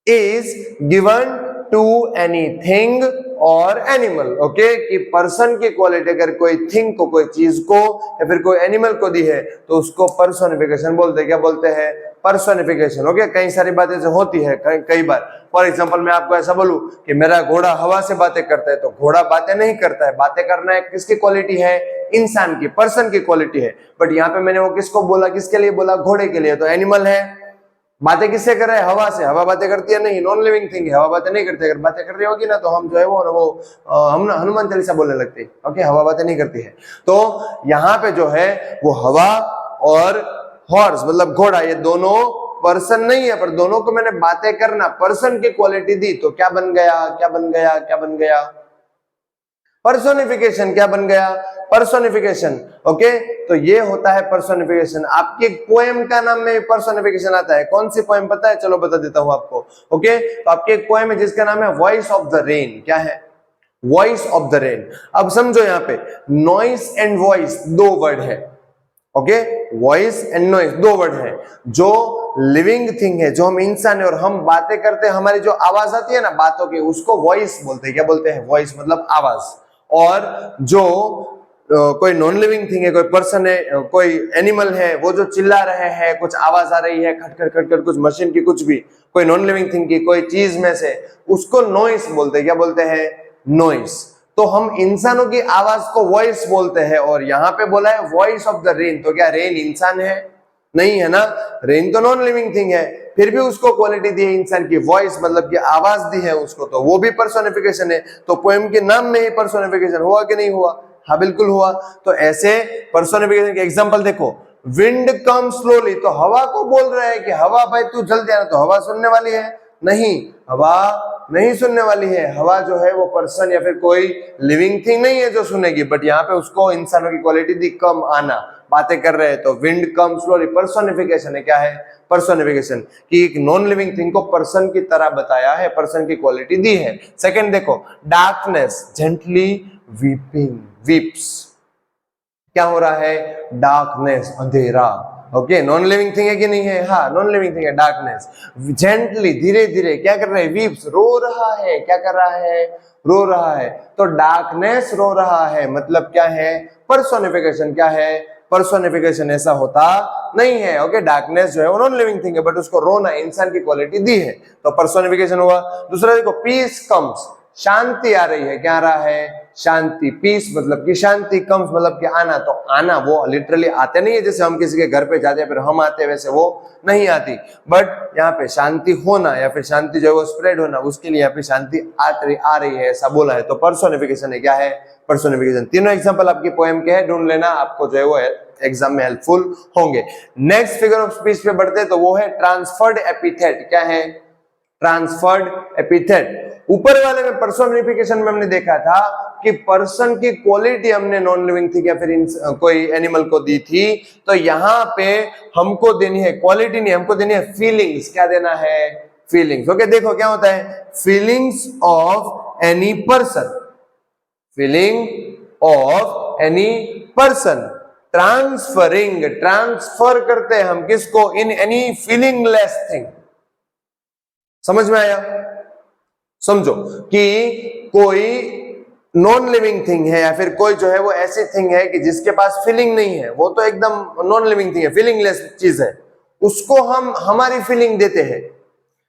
is given to anything और एनिमल। ओके, कि पर्सन की क्वालिटी अगर कोई थिंग को, कोई चीज को या फिर कोई एनिमल को दी है तो उसको पर्सोनिफिकेशन बोलते हैं। क्या बोलते हैं? पर्सोनिफिकेशन। ओके, कई सारी बातें जो होती है कई बार, फॉर एग्जांपल मैं आपको ऐसा बोलूं कि मेरा घोड़ा हवा से बातें करता है, तो घोड़ा बातें नहीं करता है। बातें करना है किसकी क्वालिटी है? इंसान की, पर्सन की क्वालिटी है। बट यहाँ पे मैंने वो किसको बोला, किसके लिए बोला? घोड़े के लिए। तो एनिमल है, बातें किससे कर रहे हैं? हवा से। हवा बातें करती है? नहीं, नॉन लिविंग थिंग है, हवा बातें नहीं करती। अगर बातें कर रही होगी ना तो हम जो है हम हनुमान चालीसा बोलने लगते हैं। ओके, हवा बातें नहीं करती है। तो यहाँ पे जो है वो हवा और हॉर्स मतलब घोड़ा, ये दोनों पर्सन नहीं है, पर दोनों को मैंने बातें करना, पर्सन की क्वालिटी दी, तो क्या बन गया? क्या बन गया? क्या बन गया? पर्सोनिफिकेशन। क्या बन गया? पर्सोनिफिकेशन। ओके, तो ये होता है पर्सोनिफिकेशन। आपकी पोएम का नाम में पर्सोनिफिकेशन आता है। कौन सी पोएम पता है? चलो बता देता हूं आपको। ओके, तो आपकी एक पोएम है जिसका नाम है वॉइस ऑफ द रेन। क्या है? Voice of the rain. अब समझो यहाँ पे नॉइस एंड वॉइस दो वर्ड है। ओके, वॉइस एंड नॉइस दो वर्ड है। जो लिविंग थिंग है, जो हम इंसान है और हम बातें करते हैं, हमारी जो आवाज आती है ना बातों की, उसको वॉइस बोलते हैं। क्या बोलते हैं? वॉइस मतलब आवाज। और जो कोई नॉन लिविंग थिंग है, कोई पर्सन है, कोई एनिमल है, वो जो चिल्ला रहे हैं, कुछ आवाज आ रही है, खट खट खट खट, कुछ मशीन की, कुछ भी, कोई नॉन लिविंग थिंग की, कोई चीज में से, उसको नॉइस बोलते हैं। क्या बोलते हैं? नॉइस। तो हम इंसानों की आवाज को वॉइस बोलते हैं, और यहाँ पे बोला है वॉइस ऑफ द रेन। तो क्या रेन इंसान है? नहीं है ना, रेन तो नॉन लिविंग थिंग है, फिर भी उसको क्वालिटी दी है इंसान की, वॉइस मतलब कि आवाज दी है उसको, तो वो भी पर्सोनिफिकेशन है। तो पोएम के नाम में ही पर्सोनिफिकेशन हुआ कि नहीं हुआ? हाँ बिल्कुल हुआ। तो ऐसे पर्सोनिफिकेशन के एग्जांपल देखो, विंड कम स्लोली, तो हवा को बोल रहा है कि हवा भाई तू जल्दी आना, तो हवा सुनने वाली है? नहीं, हवा नहीं सुनने वाली है। हवा जो है वो पर्सन या फिर कोई लिविंग थिंग नहीं है जो सुनेगी, बट यहाँ पे उसको इंसानों की क्वालिटी दी, कम आना, बातें कर रहे हैं, तो विंड कम स्लोली, पर्सोनिफिकेशन है। क्या है? पर्सोनिफिकेशन, कि एक नॉन लिविंग थिंग को पर्सन की तरह बताया है, पर्सन की क्वालिटी दी है। सेकंड देखो, डार्कनेस, जेंटली वीपिंग, वीप्स। क्या हो रहा है? डार्कनेस, अंधेरा। ओके, नॉन लिविंग थिंग है कि नहीं है? हाँ, नॉन लिविंग थिंग है। डार्कनेस, जेंटली, धीरे धीरे क्या कर रहे हैं? वीप्स, रो रहा है। क्या कर रहा है? रो रहा है। तो डार्कनेस रो रहा है मतलब क्या है? पर्सोनिफिकेशन। क्या है? पर्सोनिफिकेशन। ऐसा होता नहीं है। ओके, डार्कनेस जो है वो नॉन लिविंग थिंग है, बट उसको रोना इंसान की क्वालिटी दी है, तो पर्सोनिफिकेशन हुआ। दूसरा देखो, पीस कम्स, शांति आ रही है। क्या आ रहा है? शांति। पीस मतलब कि शांति, कम्स मतलब कि आना। तो आना वो लिटरली आते नहीं है, जैसे हम किसी के घर पे जाते हैं फिर हम आते हैं, वैसे वो नहीं आती, बट यहाँ पे शांति होना या फिर शांति जो है वो स्प्रेड होना, उसके लिए यहाँ पे शांति आ रही है, ऐसा बोला है। तो पर्सोनिफिकेशन है। क्या है? पर्सोनिफिकेशन। तीनों एग्जांपल आपकी पोएम के हैं, ढूंढ लेना, आपको जो है वो एग्जाम में हेल्पफुल होंगे। नेक्स्ट फिगर ऑफ स्पीच पे बढ़ते तो वो है ट्रांसफर्ड एपिथेट। क्या है? Transferred epithet. ऊपर वाले में पर्सोनिफिकेशन में हमने देखा था कि पर्सन की क्वालिटी हमने नॉन लिविंग थी या फिर कोई एनिमल को दी थी, तो यहाँ पे हमको देनी है क्वालिटी नहीं, हमको देनी है फीलिंग्स। क्या देना है? फीलिंग्स। ओके, देखो क्या होता है, feelings of any person, feeling of any person, transferring, transfer करते हैं हम किसको? In any feelingless thing. समझ में आया? समझो कि कोई नॉन लिविंग थिंग है या फिर कोई जो है वो ऐसी थिंग है कि जिसके पास फीलिंग नहीं है, वो तो एकदम नॉन लिविंग थिंग है, फीलिंगलेस चीज है, उसको हम हमारी फीलिंग देते हैं,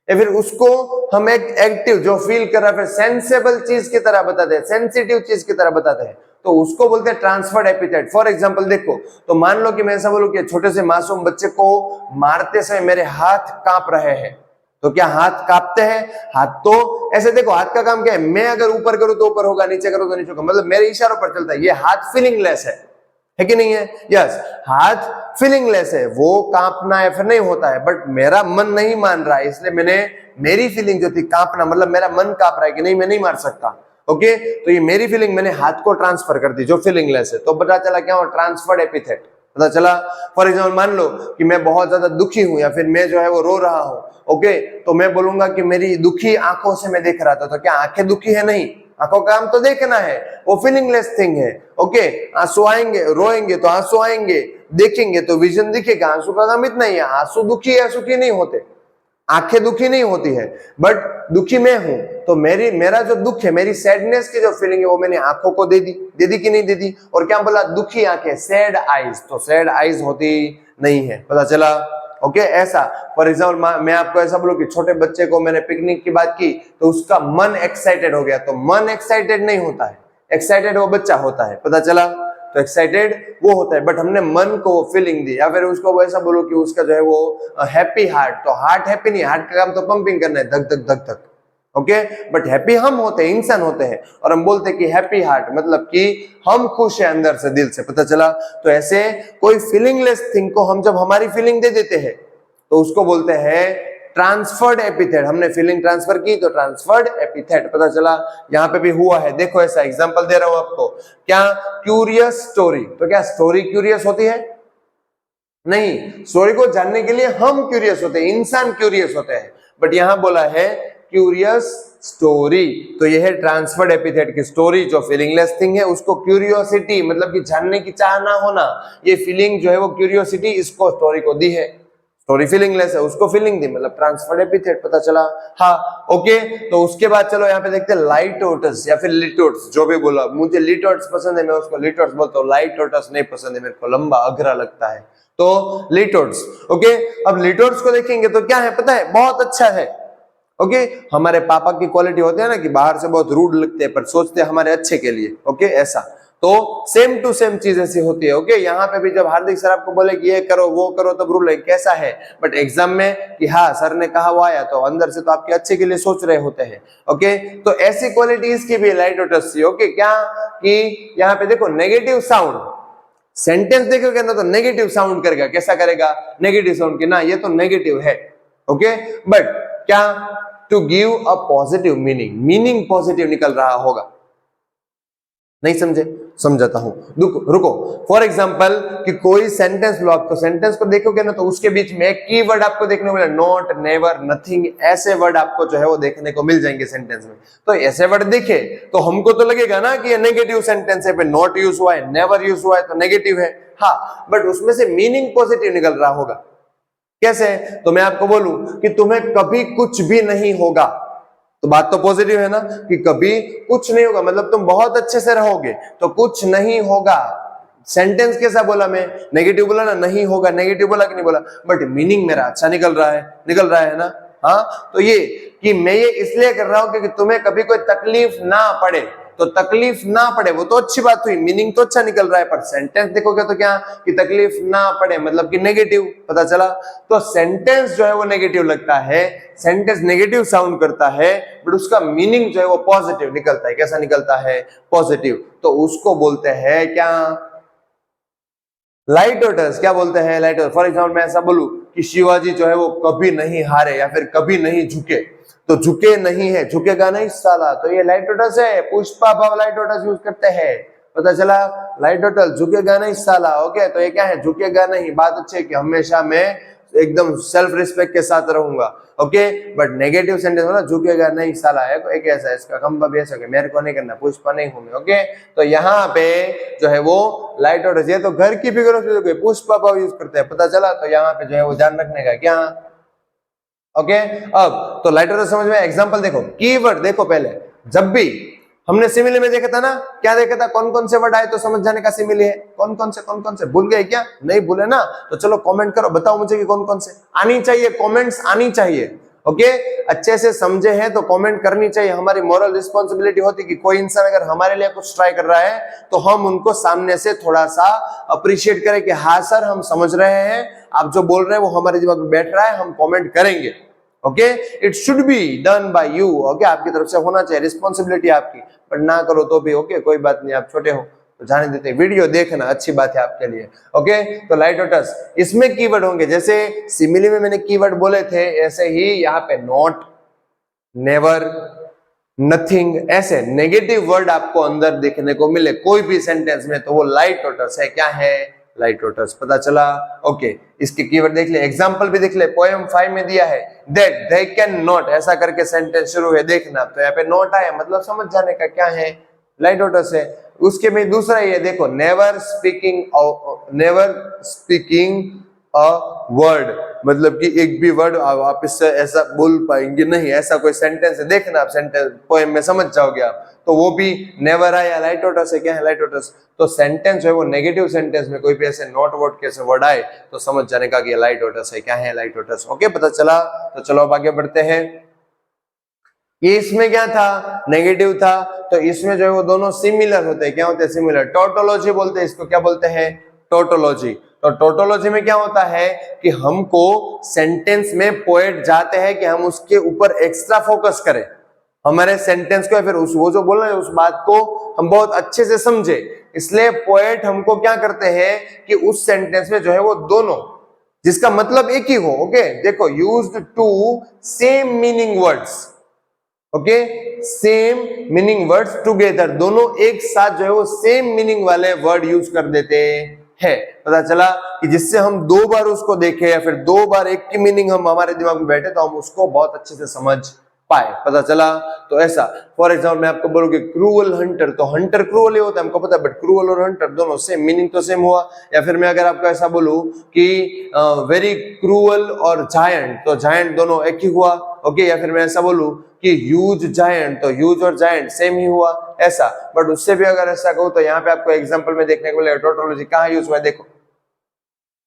या फिर उसको हम एक एक्टिव जो फील कर रहा है, फिर सेंसेबल चीज की तरह बताते हैं, सेंसिटिव चीज की तरह बताते हैं, तो उसको बोलते हैं ट्रांसफर्ड एपिथेट। फॉर एग्जांपल देखो, तो मान लो कि मैं ऐसा बोलूं कि छोटे से मासूम बच्चे को मारते समय मेरे हाथ कांप रहे हैं, तो क्या हाथ कांपते हैं? हाथ तो ऐसे देखो, हाथ का काम क्या है, मैं अगर ऊपर करूं तो ऊपर होगा, नीचे करूं तो नीचे होगा, मतलब मेरे इशारों पर चलता है। ये हाथ फीलिंगलेस है कि नहीं है? यस, हाथ फीलिंगलेस है, वो कांपना है फिर नहीं होता है, बट मेरा मन नहीं मान रहा है, इसलिए मैंने मेरी फीलिंग जो थी कांपना, मतलब मेरा मन कांप रहा है कि नहीं मैं नहीं मार सकता, ओके, तो ये मेरी फीलिंग मैंने हाथ को ट्रांसफर कर दी जो फीलिंगलेस है, तो पता चला क्या हो, ट्रांसफर्ड एपिथेट पता चला। फॉर एग्जाम्पल मान लो कि मैं बहुत ज्यादा दुखी हूं या फिर मैं जो है वो रो रहा हूं, ओके, तो मैं बोलूंगा कि मेरी दुखी आंखों से मैं देख रहा था, तो क्या आंखें दुखी है? नहीं, आंखों का काम तो देखना है, वो फीलिंगलेस थिंग है, ओके। आंसू आएंगे, रोएंगे तो आंसू आएंगे, देखेंगे तो विजन दिखेगा, आंसू का काम इतना ही है, आंसू दुखी या सुखी नहीं होते, आंखें दुखी नहीं होती है, बट दुखी मैं हूं, तो मेरा जो दुख है, मेरी सैडनेस की जो फीलिंग है वो मैंने आंखों को दे दी कि नहीं दे दी, और क्या बोला, दुखी आंखें, सैड आईज, तो सैड आईज होती नहीं है, पता चला, ओके। ऐसा फॉर एग्जाम्पल मैं आपको ऐसा बोलूं कि छोटे बच्चे को मैंने पिकनिक की बात की तो उसका मन एक्साइटेड हो गया, तो मन एक्साइटेड नहीं होता है, एक्साइटेड वो बच्चा होता है, पता चला, तो एक्साइटेड वो होता है, बट हमने मन को फीलिंग दी, या फिर उसको वैसा बोलो कि उसका जो है वो हैप्पी हार्ट, तो हार्ट हैप्पी नहीं, हार्ट का काम तो पंपिंग करना है, धक धक धक धक, ओके, बट हैप्पी हम होते हैं, इंसान होते हैं, और हम बोलते हैं कि हैप्पी हार्ट, मतलब कि हम खुश है अंदर से, दिल से, पता चला। तो ऐसे कोई फीलिंगलेस थिंग को हम जब हमारी फीलिंग दे देते हैं तो उसको बोलते हैं ट्रांसफर्ड एपिथेट, हमने फीलिंग ट्रांसफर की तो ट्रांसफर्ड एपिथेट, पता चला। यहां पे भी हुआ है, देखो ऐसा एग्जांपल दे रहा हूं आपको, क्या क्यूरियस स्टोरी, तो क्या स्टोरी क्यूरियस होती है? नहीं, स्टोरी को जानने के लिए हम क्यूरियस होते हैं, इंसान क्यूरियस होते हैं, बट यहां बोला है क्यूरियस स्टोरी, तो यह है ट्रांसफर्ड एपिथेट की स्टोरी, जो फीलिंगलेस थिंग है उसको क्यूरियोसिटी, मतलब कि जानने की चाह ना होना, ये फीलिंग जो है वो क्यूरियोसिटी, इसको स्टोरी को दी है, स्टोरी फीलिंगलेस है उसको फीलिंग दी, मतलब ट्रांसफर्ड एपिथेट, पता चला। हाँ, ओके, तो उसके बाद चलो यहाँ पे देखते हैं लाइटोटस या फिर लिटोट्स, जो भी बोला, मुझे लिटोट्स पसंद है, मैं उसको लिटोट्स बोलता हूँ, लाइटोटस नहीं पसंद है, मेरे को लंबा अघरा लगता है, तो लिटोट्स, ओके। अब लिटोट्स को देखेंगे तो क्या है पता है, बहुत अच्छा है, ओके। हमारे पापा की क्वालिटी होती है ना कि बाहर से बहुत रूड लगते हैं पर सोचते हैं हमारे अच्छे के लिए, ओके, ऐसा, तो सेम टू सेम चीज ऐसी होती है, ओके। यहाँ पे भी जब हार्दिक सर आपको बोले कि ये करो वो करो तब रूल है कैसा है, बट एग्जाम में कि हाँ सर ने कहा वो आया, तो अंदर से तो आपके अच्छे के लिए सोच रहे होते हैं, ओके। तो ऐसी क्वालिटी इसकी भी लाइटोटस सी, ओके। क्या कि यहाँ पे देखो नेगेटिव साउंड, सेंटेंस देखोगे ना तो नेगेटिव साउंड करेगा, कैसा करेगा, नेगेटिव साउंड की, ना ये तो नेगेटिव है, ओके, बट क्या to give a positive meaning, meaning positive निकल रहा होगा, नहीं समझे, समझाता हूं, रुको। फॉर एग्जाम्पल कि कोई सेंटेंस लो, आपको सेंटेंस को देखोगे ना तो उसके बीच में एक कीवर्ड आपको देखने को मिलेगा, नॉट, नेवर, नथिंग, ऐसे वर्ड आपको जो है वो देखने को मिल जाएंगे सेंटेंस में। तो ऐसे वर्ड देखे तो हमको तो लगेगा ना कि ये नेगेटिव सेंटेंस है, नॉट यूज हुआ है, नेवर यूज हुआ है तो नेगेटिव है, हाँ, बट उसमें से मीनिंग पॉजिटिव निकल रहा होगा, कैसे? तो मैं आपको बोलूं कि तुम्हें कभी कुछ भी नहीं होगा, तो बात तो पॉजिटिव है ना कि कभी कुछ नहीं होगा, मतलब तुम बहुत अच्छे से रहोगे, तो कुछ नहीं होगा, सेंटेंस कैसा बोला मैं, नेगेटिव बोला ना, नहीं होगा, नेगेटिव बोला कि नहीं बोला, बट मीनिंग मेरा अच्छा निकल रहा है ना, हाँ। तो ये कि मैं ये इसलिए कर रहा हूं क्योंकि तुम्हें कभी कोई तकलीफ ना पड़े, तो तकलीफ ना पड़े वो तो अच्छी बात हुई, मीनिंग तो अच्छा निकल रहा है, पर सेंटेंस देखोगे तो क्या कि तकलीफ ना पड़े मतलब कि नेगेटिव, पता चला। तो सेंटेंस जो है वो नेगेटिव लगता है, सेंटेंस नेगेटिव साउंड करता है, बट उसका मीनिंग जो है वो पॉजिटिव निकलता है, कैसा निकलता है, पॉजिटिव, तो उसको बोलते हैं क्या, लाइटोटस। क्या बोलते हैं, लाइटोटस। फॉर एग्जाम्पल मैं ऐसा बोलूं कि शिवाजी जो है वो कभी नहीं हारे या फिर कभी नहीं झुके, तो झुके नहीं है, झुकेगा नहीं साला, तो ये लाइटोटस है, पुष्पा भाव लाइटोटस यूज करते हैं, पता चला, लाइटोटस, झुकेगा नहीं साला, ओके। तो ये क्या है, झुकेगा नहीं, बात अच्छी है कि हमेशा मैं एकदम सेल्फ रिस्पेक्ट के साथ रहूंगा, ओके, बट नेगेटिव सेंटेंस हो ना, झुकेगा नहीं साला, एक ऐसा है, इसका खंबा भी ऐसा, मेरे को नहीं करना, पुष्पा नहीं हूं मैं, ओके। तो यहाँ पे जो है वो लाइटोटस, ये तो घर की फिगर से पुष्पा भाव यूज करते हैं, पता चला, तो यहाँ पे जो है वो ध्यान रखने का क्या, ओके। अब तो लाइटोटस समझ में, एग्जांपल देखो, कीवर्ड देखो, पहले जब भी हमने सिमिली में देखा था ना, क्या देखा था, कौन कौन से वर्ड आए तो समझ जाने का सिमिली है, कौन कौन से भूल गए क्या, नहीं भूले ना, तो चलो कमेंट करो, बताओ मुझे कि कौन कौन से आनी चाहिए, कमेंट्स आनी चाहिए, ओके। अच्छे से समझे हैं तो कमेंट करनी चाहिए, हमारी मॉरल रिस्पॉन्सिबिलिटी होती कि कोई इंसान अगर हमारे लिए कुछ ट्राई कर रहा है तो हम उनको सामने से थोड़ा सा अप्रिशिएट करें कि हाँ सर हम समझ रहे हैं, आप जो बोल रहे हैं वो हमारे दिमाग में बैठ रहा है, हम कमेंट करेंगे, okay. It should be done by you, okay, आपकी तरफ से होना चाहिए, रिस्पॉन्सिबिलिटी आपकी, पर ना करो तो भी ओके, कोई बात नहीं, आप छोटे हो तो जाने देते हैं, वीडियो देखना अच्छी बात है आपके लिए, ओके। तो लाइटोटस, इसमें कीवर्ड होंगे, जैसे सिमिली में मैंने कीवर्ड बोले थे, ऐसे ही यहाँ पे नॉट, नेवर, नथिंग, ऐसे नेगेटिव वर्ड आपको अंदर देखने को मिले कोई भी सेंटेंस में तो वो लाइटोटस है। क्या है? लाइटोटस। पता चला? ओके, इसके कीवर्ड देख ले, एग्जांपल भी देख ले। पोएम 5 में दिया है दैट दे कैन नॉट, ऐसा करके सेंटेंस शुरू है, देखना। तो यहाँ पे नॉट आया मतलब समझ जाने का क्या है, लाइटोटस है। उसके में दूसरा ये देखो, नेवर स्पीकिंग अ वर्ड, मतलब कि एक भी वर्ड आप इससे ऐसा बोल पाएंगे नहीं, ऐसा कोई सेंटेंस है, देखना आप सेंटेंस पोएम में समझ जाओगे आप। तो वो भी नेवर आया, लाइटोटस है। क्या है लाइटोटस? तो सेंटेंस है वो नेगेटिव सेंटेंस में कोई भी ऐसे नॉट वर्ड के ऐसे वर्ड आए तो समझ जाने का कि लाइटोटस है। क्या है? लाइटोटस। ओके, पता चला? तो चलो अब आगे बढ़ते हैं। ये इसमें क्या था? नेगेटिव था। तो इसमें जो है वो दोनों सिमिलर होते हैं। क्या होते हैं? सिमिलर। टोटोलॉजी बोलते हैं इसको। क्या बोलते हैं? टोटोलॉजी। तो टोटोलॉजी में क्या होता है कि हमको सेंटेंस में पोएट चाहते हैं कि हम उसके ऊपर एक्स्ट्रा फोकस करें, हमारे सेंटेंस को या फिर वो जो बोल रहे हैं उस बात को हम बहुत अच्छे से समझे। इसलिए पोएट हमको क्या करते हैं कि उस सेंटेंस में जो है वो दोनों, जिसका मतलब एक ही हो, ओके, देखो, used to same meaning words, okay, same meaning words together, दोनों एक साथ जो है वो सेम मीनिंग वाले वर्ड यूज कर देते हैं। पता चला कि जिससे हम दो बार उसको देखें या फिर दो बार एक की मीनिंग हम हमारे दिमाग में बैठे तो हम उसको बहुत अच्छे से समझ पाए। पता चला? तो ऐसा फॉर एग्जाम्पल मैं आपको बोलूंगी क्रूअल हंटर, तो हंटर क्रूअल ही होता है हमको पता है, बट क्रूअल और हंटर दोनों सेम मीनिंग तो सेम हुआ। या फिर मैं अगर आपको ऐसा बोलूं कि वेरी क्रूअल और जायंट, तो जायंट दोनों एक ही हुआ। ओके, या फिर मैं ऐसा बोलूं कि ह्यूज जायंट, तो ह्यूज और जायंट सेम ही हुआ, ऐसा। बट उससे भी अगर ऐसा कहूं तो यहाँ पे आपको एग्जांपल में देखने को मिलेगा टोटोलॉजी कहाँ यूज हुआ है। देखो,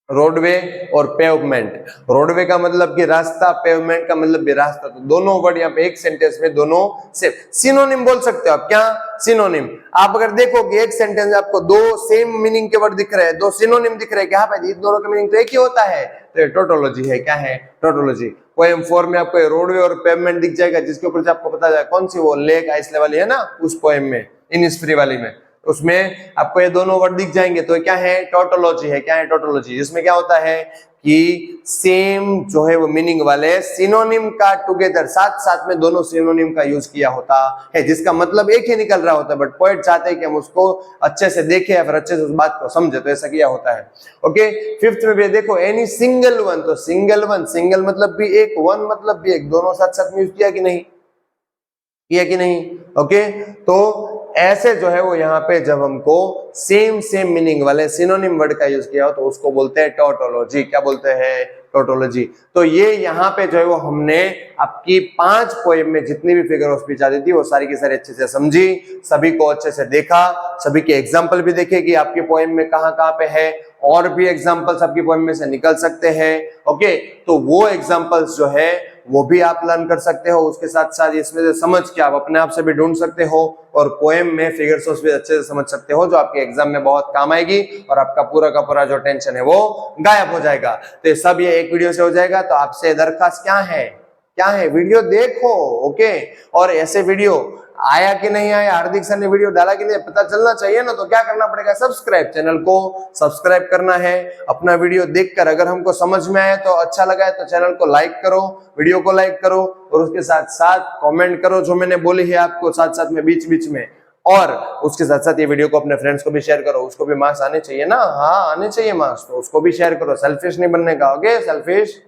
रोडवे और पेवमेंट। रोडवे का मतलब कि रास्ता, पेवमेंट का मतलब भी रास्ता, तो दोनों वर्ड यहाँ पे एक सेंटेंस में दोनों सेम। सिनोनिम बोल सकते हो आप। क्या? सिनोनिम। आप अगर देखो कि एक सेंटेंस में आपको दो सेम मीनिंग के वर्ड दिख रहे हैं, दो सिनोनिम दिख रहे हैं, क्या पे दोनों का मीनिंग तो एक ही होता है, तो ये टोटोलॉजी है। क्या है? टोटोलॉजी। पोएम 4 में आपको रोडवे और पेवमेंट दिख जाएगा, जिसके ऊपर से आपको पता जाएगा कौन सी वो लेक आइसले वाली है ना, उस पोएम में, इनिस्फ्री वाली में, उसमें आपको ये दोनों वर्ड दिख जाएंगे। तो क्या है? टोटोलॉजी है। क्या है? टोटोलॉजी, जिसमें क्या होता है कि सेम जो है वो मीनिंग वाले सिनोनिम का टुगेदर, साथ साथ में दोनों सिनोनिम का यूज किया होता है, जिसका मतलब एक ही निकल रहा होता है, बट पोएट चाहते हैं कि हम उसको अच्छे से देखें या फिर अच्छे से उस बात को समझे, तो ऐसा किया होता है। ओके, 5th में भी देखो, एनी सिंगल वन, तो सिंगल वन, सिंगल मतलब भी एक, वन मतलब भी एक, दोनों साथ साथ में यूज किया कि नहीं? किया कि नहीं? ओके, तो ऐसे जो है वो यहाँ पे जब हमको सेम मीनिंग वाले सिनोनिम वर्ड का यूज किया हो तो उसको बोलते हैं टोटोलॉजी। क्या बोलते हैं? टोटोलॉजी। तो ये यहाँ पे जो है वो हमने आपकी 5 पोएम में जितनी भी फिगर ऑफ स्पीच आती थी वो सारी की सारी अच्छे से समझी, सभी को अच्छे से देखा, सभी के एग्जाम्पल भी देखे कि आपके पोएम में कहाँ कहाँ पे है, और भी एग्जाम्पल्स आपकी पोएम में से निकल सकते हैं। ओके, तो वो एग्जाम्पल्स जो है वो भी आप लर्न कर सकते हो, उसके साथ साथ इसमें से समझ के आप अपने आप से भी ढूंढ सकते हो और पोएम में फिगर्स भी अच्छे से समझ सकते हो, जो आपके एग्जाम में बहुत काम आएगी और आपका पूरा का पूरा जो टेंशन है वो गायब हो जाएगा। तो ये सब ये एक वीडियो से हो जाएगा। तो आपसे दरखास्त क्या है? क्या है? वीडियो देखो, ओके, और ऐसे वीडियो आया कि नहीं आया, हार्दिक सर ने वीडियो डाला कि नहीं, पता चलना चाहिए ना। तो क्या करना पड़ेगा? सब्सक्राइब, चैनल को सब्सक्राइब करना है। अपना वीडियो देखकर अगर हमको समझ में आया तो अच्छा लगा है तो चैनल को लाइक करो, वीडियो को लाइक करो और उसके साथ साथ कमेंट करो जो मैंने बोली है आपको, साथ साथ में बीच बीच में, और उसके साथ साथ ये वीडियो को अपने फ्रेंड्स को भी शेयर करो, उसको भी मार्क्स आने चाहिए ना। हाँ, आने चाहिए मार्क्स, तो उसको भी शेयर करो। सेल्फिश नहीं बनने का, ओके, सेल्फिश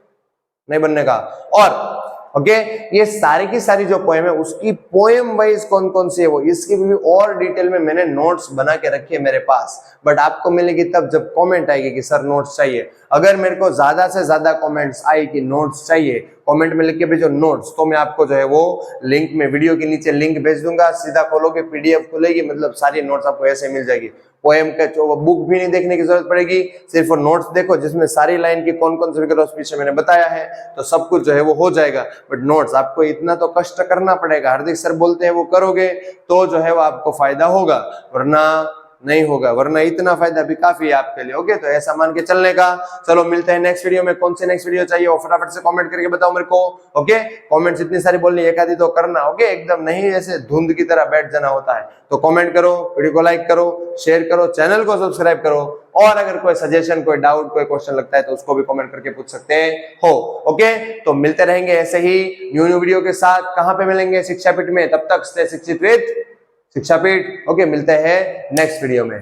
नहीं बनने का। और ओके, ये सारी की सारी जो पोएम है उसकी पोएम वाइज कौन कौन सी है वो, इसकी भी और डिटेल में मैंने नोट्स बना के रखी है मेरे पास, बट आपको मिलेगी तब जब कमेंट आएगी कि सर नोट्स चाहिए। अगर मेरे को ज्यादा से ज्यादा कमेंट्स आए कि नोट्स चाहिए, कमेंट में लिख के भेजो नोट्स, तो मैं आपको जो है वो लिंक में, वीडियो के नीचे लिंक भेज दूंगा, सीधा खोलोगे पीडीएफ खुलेगी, मतलब सारी नोट्स आपको ऐसे मिल जाएगी। पोएम का जो बुक भी नहीं देखने की जरूरत पड़ेगी, सिर्फ नोट्स देखो जिसमें सारी लाइन की कौन कौन से फिगर ऑफ स्पीच मैंने बताया है, तो सब कुछ जो है वो हो जाएगा। बट नोट्स आपको इतना तो कष्ट करना पड़ेगा, हार्दिक सर बोलते हैं वो करोगे तो जो है वो आपको फायदा होगा, वरना नहीं होगा, वरना इतना फायदा भी काफी है आपके लिए। ओके, तो ऐसा मान के चलने का। चलो मिलते हैं नेक्स्ट वीडियो में। कौन से नेक्स्ट वीडियो चाहिए वो फटाफट से कमेंट करके बताओ मेरे को। ओके, कमेंट्स इतनी सारी बोलनी, एक आधी तो करना। ओके, एकदम नहीं ऐसे धुंध की तरह बैठ जाना होता है। तो कमेंट करो, वीडियो को लाइक करो, शेयर करो, चैनल को सब्सक्राइब करो, और अगर कोई सजेशन, कोई डाउट, कोई क्वेश्चन लगता है तो उसको भी कमेंट करके पूछ सकते हो। ओके, तो मिलते रहेंगे ऐसे ही न्यू वीडियो के साथ। कहां पे मिलेंगे? शिक्षापीठ में। तब तक स्टे शिक्षित विद शिक्षापीठ। ओके, मिलते हैं नेक्स्ट वीडियो में।